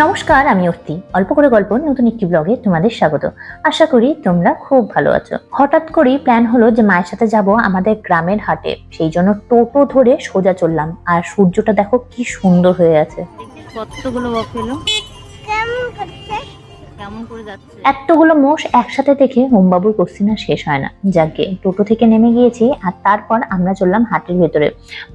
নমস্কার, আমি অর্তি। অল্প করে গল্প নতুন একটি ব্লগে তোমাদের স্বাগত। আশা করি তোমরা খুব ভালো আছো। হঠাৎ করেই প্ল্যান হলো যে মায়ের সাথে যাব আমাদের গ্রামের হাটে। সেই জন্য টোটো ধরে সোজা চললাম। আর সূর্যটা দেখো কি সুন্দর হয়ে আছে। কতগুলো বফেলো কেমন করে যাচ্ছে। এতগুলো মোষ একসাথে দেখে হোমবাবুর কোশ্চিন আর শেষ হয় না। যাকে টোটো থেকে নেমে গিয়েছি আর তারপর আমরা চললাম হাটের ভেতরে।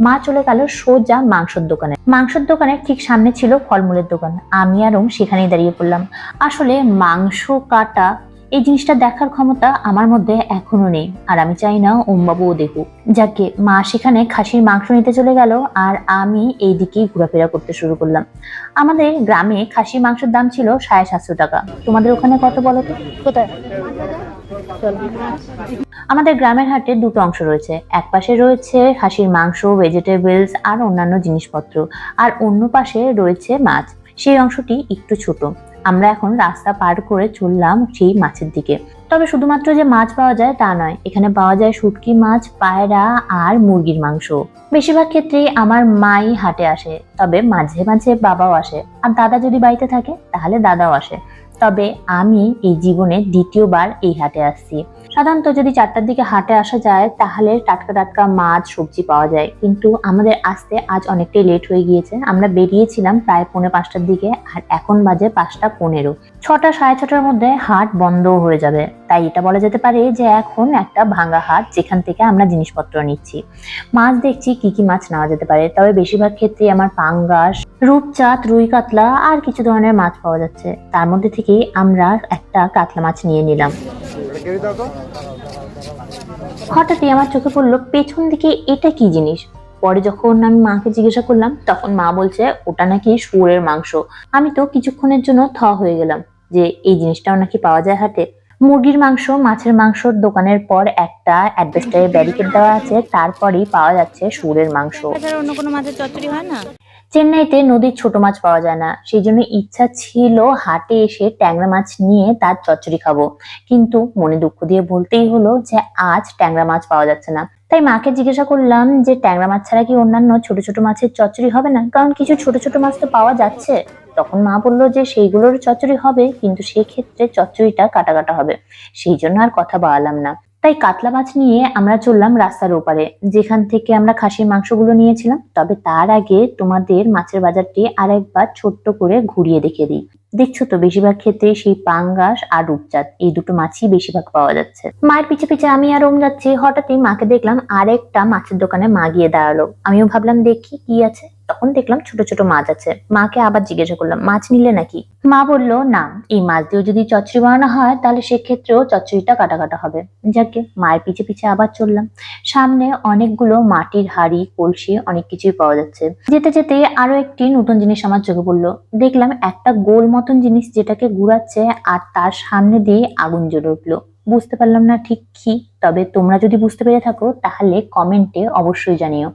মা চলে গেল সোজা মাংসের দোকানে। মাংসের দোকানের ঠিক সামনে ছিল ফলমূলের দোকান। আমি আর ওম সেখানেই দাঁড়িয়ে পড়লাম। আসলে মাংস কাটা এই জিনিসটা দেখার ক্ষমতা আমার মধ্যে এখনো নেই, আর আমি চাই না ওমবাবুও দেখুক। যাকে মা সেখানে খাসির মাংস নিতে চলে গেল আর আমি এইদিকেই ঘোরাফেরা করতে শুরু করলাম। আমাদের গ্রামে খাসির মাংসের দাম ছিল 750 টাকা। তোমাদের ওখানে কত বলো তো? কোথায়? আমাদের গ্রামের হাটে দুটো অংশ রয়েছে। এক পাশে রয়েছে খাসির মাংস, ভেজিটেবলস আর অন্যান্য জিনিসপত্র, আর অন্য পাশে রয়েছে মাছ। সেই অংশটি একটু ছোট। আমরা এখন রাস্তা পার করে চললাম সেই মাছের দিকে। তবে শুধুমাত্র যে মাছ পাওয়া যায় তা নয়, এখানে পাওয়া যায় শুটকি মাছ, পায়রা আর মুরগির মাংস। বেশিরভাগ ক্ষেত্রেই আমার মাই হাটে আসে, তবে মাঝে মাঝে বাবাও আসে, আর দাদা যদি বাড়িতে থাকে তাহলে দাদাও আসে। তবে আমি এই জীবনে দ্বিতীয়বার এই হাটে আসছি। সাধারণত যদি 4টার দিকে হাটে আসা যায় তাহলে টাটকা টাটকা মাছ সবজি পাওয়া যায়, কিন্তু আমাদের আসতে আজ অনেকটাই লেট হয়ে গিয়েছে। আমরা বেরিয়েছিলাম প্রায় 4:45টার দিকে, আর এখন বাজে 5:15। 6টা 6:30টার মধ্যে হাট বন্ধ হয়ে যাবে। তাই এটা বলা যেতে পারে যে এখন একটা ভাঙা হাট, যেখান থেকে আমরা জিনিসপত্র নিচ্ছি। মাছ দেখছি কি কি মাছ নেওয়া যেতে পারে, তবে বেশিরভাগ ক্ষেত্রে আমার পাঙ্গাস, রূপচাঁদ, রুই কাতলা আর কিছু ধরনের মাছ পাওয়া যাচ্ছে। তার মধ্যে থেকে আমরা একটা কাতলা মাছ নিয়ে নিলাম। হঠাৎই আমার চোখে পড়লো পেছন দিকে এটা কি জিনিস। পরে যখন আমি মাকে জিজ্ঞাসা করলাম তখন মা বলছে ওটা নাকি শুয়োরের মাংস। আমি তো কিছুক্ষণের জন্য থ হয়ে গেলাম যে এই জিনিসটাও নাকি পাওয়া যায় হাটে। মুরগির মাংস, মাছের মাংসর দোকানের পর একটা অ্যাডভেস্টারের ব্যারিকেড দেওয়া আছে, তারপরেই পাওয়া যাচ্ছে শুয়োরের মাংস। অন্য কোনো মাছের চচ্চড়ি হয় না? চেন্নাইতে নদীর ছোট মাছ পাওয়া যায় না, সেই জন্য ইচ্ছা ছিল হাটে এসে ট্যাংরা মাছ নিয়ে তার চচ্চড়ি খাবো। কিন্তু মনে দুঃখ দিয়ে বলতেই হলো যে আজ ট্যাংরা মাছ পাওয়া যাচ্ছে না। তাই মাকে জিজ্ঞাসা করলাম যে ট্যাংরা মাছ ছাড়া কি অন্যান্য ছোট ছোট মাছের চচ্চড়ি হবে না, কারণ কিছু ছোট ছোট মাছ তো পাওয়া যাচ্ছে। তখন মা বললো যে সেইগুলোর চচ্চড়ি হবে, কিন্তু সেক্ষেত্রে চচ্চড়িটা কাটা কাটা হবে। সেই জন্য আর কথা বাড়ালাম না। তাই কাতলা মাছ নিয়ে আমরা চললাম রাস্তার ওপারে, যেখান থেকে আমরা খাসির মাংসগুলো নিয়েছিলাম। তবে তার আগে তোমাদের মাছের বাজারটি আরেকবার ছোট্ট করে ঘুরিয়ে দেখিয়ে দিই। দেখছো তো বেশিরভাগ ক্ষেত্রে সেই পাঙ্গাস আর রূপচাঁদ এই দুটো মাছই বেশিরভাগ পাওয়া যাচ্ছে। মায়ের পিছে পিছে আমি আর ওম যাচ্ছি। হঠাৎই মাকে দেখলাম আরেকটা মাছের দোকানে মা গিয়ে দাঁড়ালো। আমিও ভাবলাম দেখি কি আছে। তখন দেখলাম ছোট ছোট মাছ আছে। মাকে আবার জিজ্ঞাসা করলাম মাছ নিলে নাকি। মা বললো না, এই মাছ দিয়েও যদি চচ্চড়ি বানানো হয় তাহলে সেক্ষেত্রেও চচ্চড়িটা কাটা কাটা হবে। যাকে মায়ের পিছে পিছে আবার চললাম। সামনে অনেকগুলো মাটির হাঁড়ি, কলসি, অনেক কিছুই পাওয়া যাচ্ছে। যেতে যেতে আরো একটি নতুন জিনিস আমার চোখে পড়লো। দেখলাম একটা গোল মতন জিনিস যেটাকে ঘুরাচ্ছে, আর তার সামনে দিয়ে আগুন জ্বলে উঠলো। বুঝতে পারলাম না ঠিক কি, তবে তোমরা যদি বুঝতে পেরে থাকো তাহলে কমেন্টে অবশ্যই জানিও।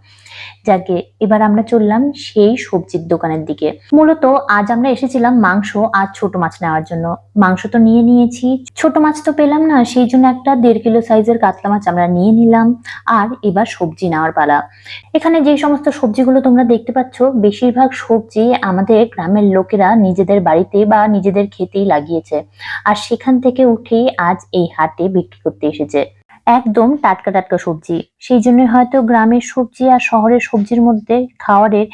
যাকে এবার আমরা চললাম সেই সবজির দোকানের দিকে। মূলত আজ আমরা এসেছিলাম মাংস আর ছোট মাছ নেওয়ার জন্য। মাংস তো নিয়ে নিয়েছি, ছোট মাছ তো পেলাম না, সেই জন্য একটা 1.5 কিলো সাইজের কাতলা মাছ আমরা নিয়ে নিলাম। আর এবার সবজি নেওয়ার পালা। এখানে যে সমস্ত সবজিগুলো তোমরা দেখতে পাচ্ছ, বেশিরভাগ সবজি আমাদের গ্রামের লোকেরা নিজেদের বাড়িতে বা নিজেদের ক্ষেতেই লাগিয়েছে, আর সেখান থেকে উঠেই আজ এই হাটে বিক্রি করতে এসেছে। একদম টাটকা টাটকা সবজি, সেই জন্য হয়তো গ্রামের সবজি আর শহরের সবজির মধ্যে খাওয়ারের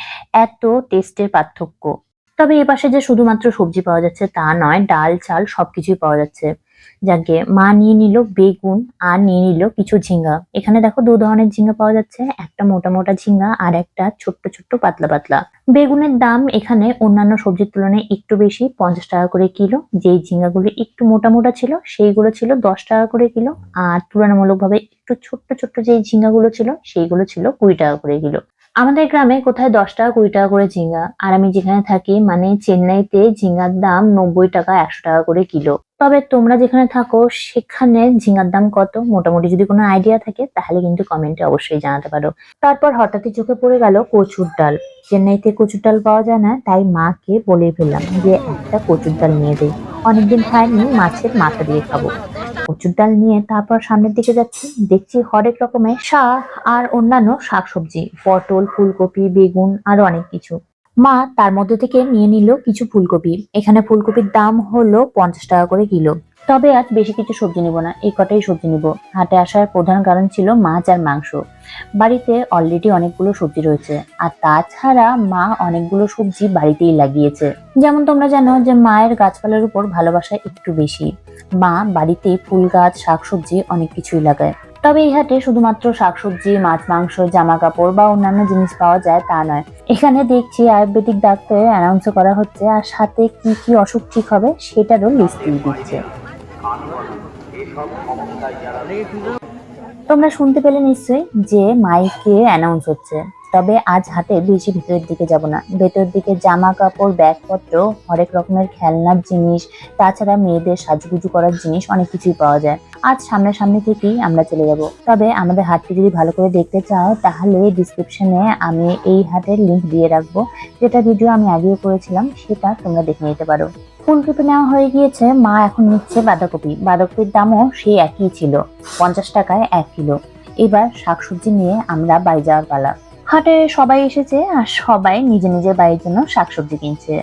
এত টেস্টের পার্থক্য। তবে এপাশে যে শুধুমাত্র সবজি পাওয়া যাচ্ছে তা নয়, ডাল চাল সবকিছুই পাওয়া যাচ্ছে। যাকে মা নিয়ে নিল বেগুন আর নিয়ে নিল কিছু ঝিঙ্গা। এখানে দেখো 2 ধরনের ঝিঙ্গা পাওয়া যাচ্ছে, একটা মোটা মোটা ঝিঙ্গা আর একটা ছোট্ট ছোট্ট পাতলা পাতলা। বেগুনের দাম এখানে অন্যান্য সবজির তুলনায় একটু বেশি, 50 টাকা করে কিলো। যেই ঝিঙ্গাগুলো একটু মোটা মোটা ছিল সেইগুলো ছিল 10 টাকা করে কিলো, আর তুলনামূলকভাবে একটু ছোট্ট ছোট্ট যে ঝিঙ্গাগুলো ছিল সেইগুলো ছিল 20 টাকা করে কিলো। আমাদের গ্রামে কোথায় 10 টাকা 20 টাকা করে ঝিঙ্গা, আর আমি যেখানে থাকি মানে চেন্নাইতে ঝিঙ্গার দাম 90 টাকা 100 টাকা করে কিলো। তবে তোমরা যেখানে থাকো সেখানে ঝিঙ্গার দাম কত, মোটামুটি যদি কোনো আইডিয়া থাকে তাহলে কিন্তু কমেন্টে অবশ্যই জানাতে পারো। তারপর হঠাৎই চোখে পড়ে গেল কচুর ডাল। চেন্নাইতে কচুর ডাল পাওয়া যায় না, তাই মাকে বলে ফেললাম যে একটা কচুর ডাল নিয়ে দেই, অনেকদিন খাইনি, মাছের মাথা দিয়ে খাবো। কচুর ডাল নিয়ে তারপর সামনের দিকে যাচ্ছি। দেখছি হরেক রকমের শাক আর অন্যান্য শাকসবজি, পটল, ফুলকপি, বেগুন আরো অনেক কিছু। মা তার মধ্যে থেকে নিয়ে নিল কিছু ফুলকপি। এখানে ফুলকপির দাম হলো 50 টাকা করে কিলো। তবে আজ বেশি কিছু সবজি নিব না, এই কটাই সবজি নিব। হাটে আসার প্রধান কারণ ছিল মাছ আর মাংস। বাড়িতে অলরেডি অনেকগুলো সবজি রয়েছে, আর তাছাড়া মা অনেকগুলো সবজি বাড়িতেই লাগিয়েছে। যেমন তোমরা জানো যে মায়ের গাছপালার উপর ভালোবাসা একটু বেশি। মা বাড়িতেই ফুল গাছ, শাকসবজি অনেক কিছুই লাগায়। তবে এই হাটে শুধুমাত্র শাকসবজি, মাছ, মাংস, জামা কাপড় বা অন্যান্য জিনিস পাওয়া যায় তা নয়। এখানে দেখছি আয়ুর্বেদিক ডাক্তারের অ্যানাউন্স করা হচ্ছে, আর সাথে কি কি অসুখ ঠিক হবে সেটারও লিস্ট দিয়ে দিচ্ছে। তোমরা শুনতে পেলে নিশ্চয়ই যে মাইকে অ্যানাউন্স হচ্ছে। তবে আজ হাটে বেশি ভিতরের দিকে যাব না। ভেতরের দিকে জামা কাপড়, ব্যাগপত্র, হরেক রকমের খেলনার জিনিস, তাছাড়া মেয়েদের সাজুগুজু করার জিনিস অনেক কিছুই পাওয়া যায়। আজ সামনে থেকেই আমরা চলে যাব। তবে আমাদের হাটটি যদি ভালো করে দেখতে চাও তাহলে ডিসক্রিপশনে আমি এই হাটের লিংক দিয়ে রাখবো, যেটা ভিডিও আমি আগেও করেছিলাম, সেটা তোমরা দেখে নিতে পারো। ফুলকপি নেওয়া হয়ে গিয়েছে, মা এখন নিচ্ছে বাঁধাকপি। বাঁধাকপির দামও সেই একই ছিল, 50 টাকায় 1 কিলো। এবার শাকসবজি নিয়ে আমরা বাড়ি যাওয়ার পালা। হাটে সবাই এসেছে আর সবাই নিজের বাড়ির জন্য শাকসবজি কিনছে।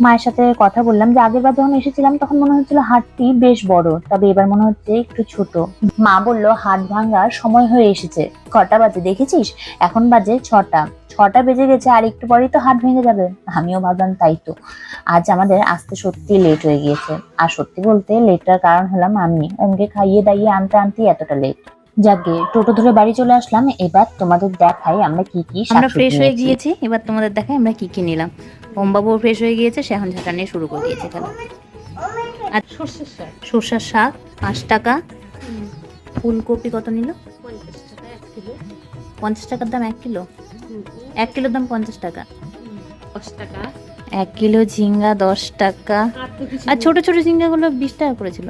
মায়ের সাথে কথা বললাম যে আগের বার যখন এসেছিলাম তখন মনে হচ্ছিল হাটটি বেশ বড়, তবে এবার মনে হচ্ছে একটু ছোট। মা বলল হাট ভাঙার সময় হয়ে এসেছে। কটা বাজে দেখেছিস? এখন বাজে 6টা। 6টা বেজে গেছে, আর একটু পরেই তো হাট ভেঙে যাবে। আমিও ভাবলাম তাই তো। আজ আমাদের আসতে সত্যি লেট হয়ে গিয়েছে। আর সত্যি বলতে লেটটার কারণ হলাম আমি। ওমকে খাইয়ে দাইয়ে আনতে এতটা লেট। যাকে টোটো ধরে বাড়ি চলে আসলাম। এবার তোমাদের দেখাই আমরা কি কি আমরা শাকসবজি ফ্রেশ হয়ে নিয়েছি। গিয়েছি, এবার তোমাদের দেখাই আমরা কি কি নিলাম। ওমবাবুও ফ্রেশ হয়ে গিয়েছে, সে এখন ঝাঁটা নিয়ে শুরু করে দিয়েছে খেলা। আর সর্ষের শাক 5 টাকা। ফুলকপি কত নিল? 50 টাকার দাম 1 কিলো। 1 কিলোর দাম 50 টাকা। 1 কিলো ঝিঙ্গা 10 টাকা। আর ছোট ছোট ঝিঙ্গাগুলো 20 টাকা করেছিল।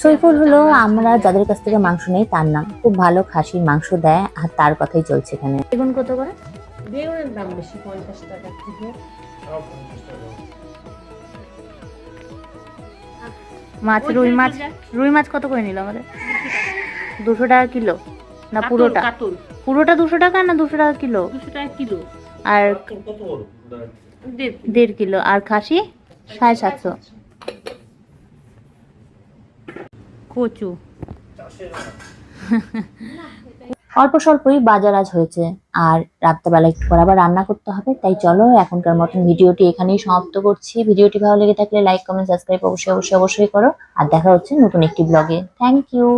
সইফুল হলো আমরা যাদের কাছ থেকে মাংস নেই তার নাম। খুব ভালো খাসির মাংস দেয়, আর তার কথাই চলছে এখানে। বেগুন কত করে? বেগুনের দাম বেশি, 50 টাকা থেকে। মাছ, রুই মাছ কত করে নিল আমাদের? 200 টাকা কিলো না পুরোটা? পুরোটা 200 টাকা না 200 টাকা কিলো? 200 টাকা কিলো। আর 1.5 কিলো। আর খাসি 750। কচু অল্প স্বল্পই বাজার আজ হয়েছে, আর রাত্রেবেলা একটু পর আবার রান্না করতে হবে। তাই চলো এখনকার মতন ভিডিওটি এখানেই সমাপ্ত করছি। ভিডিওটি ভালো লেগে থাকলে লাইক, কমেন্ট, সাবস্ক্রাইব অবশ্যই করো। আর দেখা হচ্ছে নতুন একটি ব্লগে। Thank you.